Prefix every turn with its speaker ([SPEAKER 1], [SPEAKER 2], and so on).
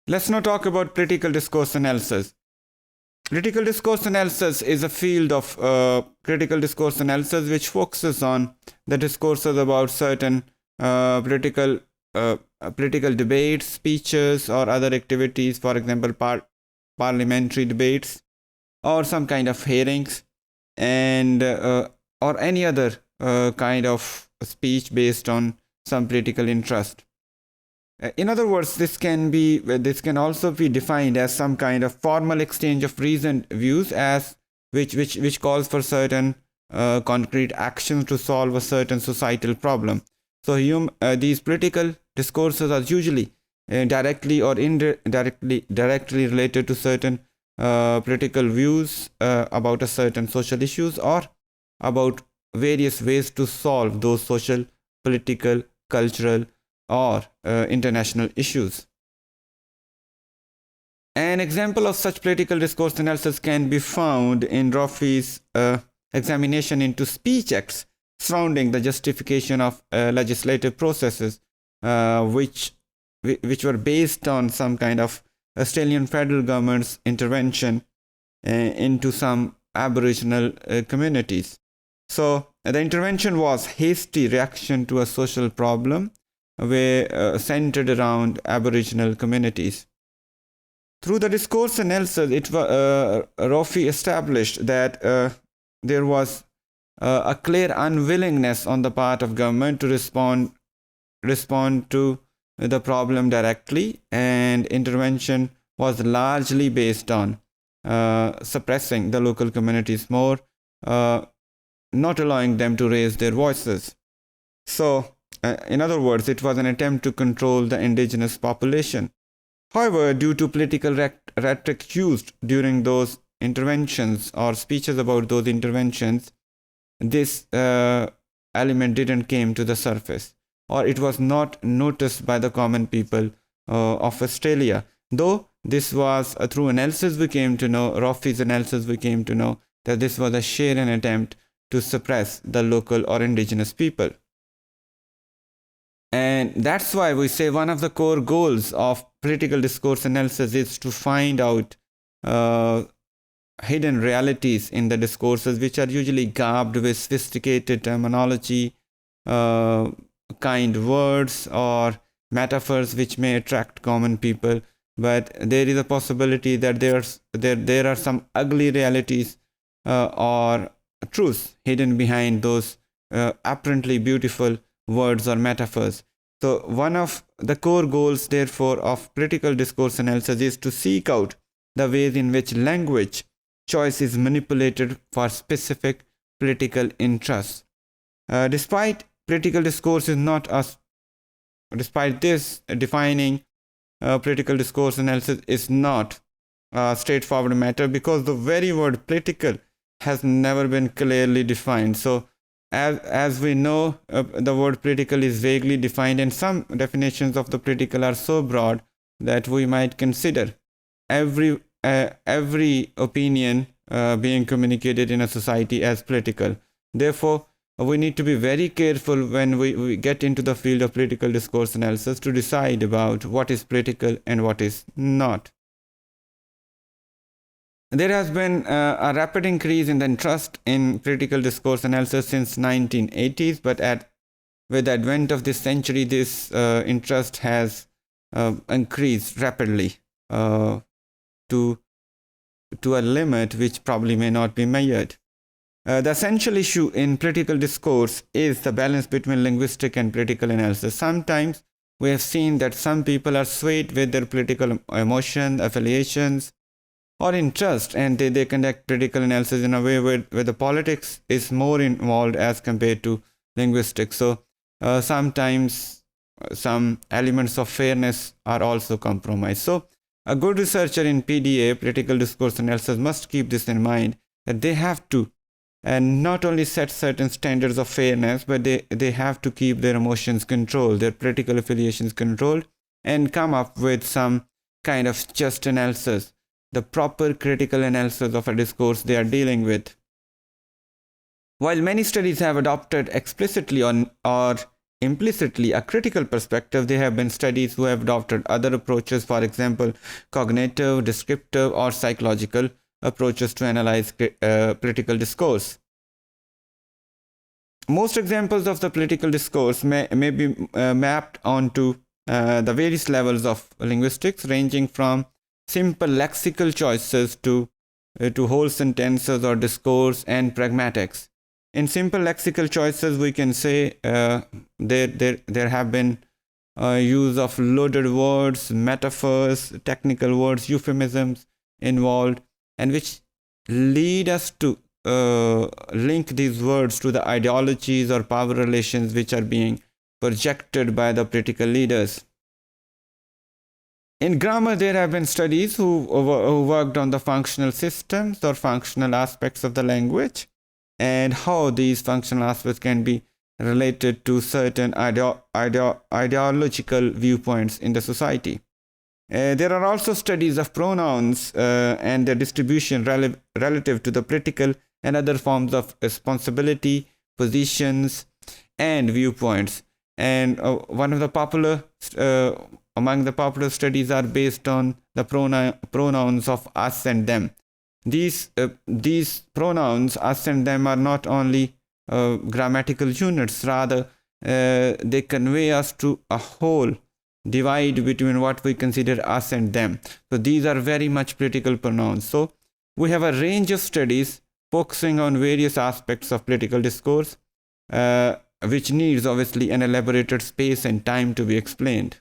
[SPEAKER 1] Let's now talk about critical discourse analysis. Critical discourse analysis is a field of critical discourse analysis which focuses on the discourses about certain political political debates, speeches, or other activities, for example, parliamentary debates or some kind of hearings, and or any other kind of speech based on some political interest. In other words, this can also be defined as some kind of formal exchange of reasoned views, as which calls for certain concrete actions to solve a certain societal problem. So these political discourses are usually directly or directly related to certain political views about a certain social issues, or about various ways to solve those social, political, cultural, or international issues. An example of such political discourse analysis can be found in Roffey's examination into speech acts surrounding the justification of legislative processes, which were based on some kind of Australian federal government's intervention into some Aboriginal communities. So the intervention was hasty reaction to a social problem centered around Aboriginal communities. Through the discourse analysis, Roffey established that there was a clear unwillingness on the part of government to respond to the problem directly, and intervention was largely based on suppressing the local communities more, not allowing them to raise their voices. So, in other words, it was an attempt to control the indigenous population. However, due to political rhetoric used during those interventions or speeches about those interventions, this element didn't come to the surface, or it was not noticed by the common people of Australia. Though this was through analysis we came to know, Roffey's analysis we came to know, that this was a sheer attempt to suppress the local or indigenous people. And that's why we say one of the core goals of political discourse analysis is to find out hidden realities in the discourses, which are usually garbed with sophisticated terminology, kind words, or metaphors which may attract common people. But there is a possibility that there are some ugly realities or truths hidden behind those apparently beautiful words or metaphors. So one of the core goals, therefore, of political discourse analysis is to seek out the ways in which language choice is manipulated for specific political interests. Despite political discourse is not us. Despite this, defining political discourse analysis is not a straightforward matter, because the very word political has never been clearly defined. So as we know, the word political is vaguely defined, and some definitions of the political are so broad that we might consider every opinion being communicated in a society as political. Therefore, we need to be very careful when we get into the field of political discourse analysis to decide about what is political and what is not. There has been a rapid increase in the interest in political discourse analysis since 1980s, but with the advent of this century, this interest has increased rapidly to a limit which probably may not be measured. The essential issue in political discourse is the balance between linguistic and political analysis. Sometimes we have seen that some people are swayed with their political emotion, affiliations, or interest, and they conduct political analysis in a way where the politics is more involved as compared to linguistics. So sometimes some elements of fairness are also compromised. So a good researcher in PDA, political discourse analysis, must keep this in mind, that they have to not only set certain standards of fairness, but they have to keep their emotions controlled, their political affiliations controlled, and come up with some kind of just analysis, the proper critical analysis of a discourse they are dealing with. While many studies have adopted explicitly or implicitly a critical perspective, there have been studies who have adopted other approaches, for example, cognitive, descriptive, or psychological approaches to analyze political discourse. Most examples of the political discourse may be mapped onto the various levels of linguistics, ranging from simple lexical choices to whole sentences or discourse and pragmatics. In simple lexical choices, we can say there have been use of loaded words, metaphors, technical words, euphemisms involved, and which lead us to link these words to the ideologies or power relations which are being projected by the political leaders. In grammar, there have been studies who worked on the functional systems or functional aspects of the language and how these functional aspects can be related to certain ideological viewpoints in the society. There are also studies of pronouns and their distribution relative to the political and other forms of responsibility, positions, and viewpoints. And one of the among the popular studies are based on the pronouns of us and them. These pronouns, us and them, are not only grammatical units, rather they convey us to a whole divide between what we consider us and them. So these are very much political pronouns. So we have a range of studies focusing on various aspects of political discourse, which needs obviously an elaborated space and time to be explained.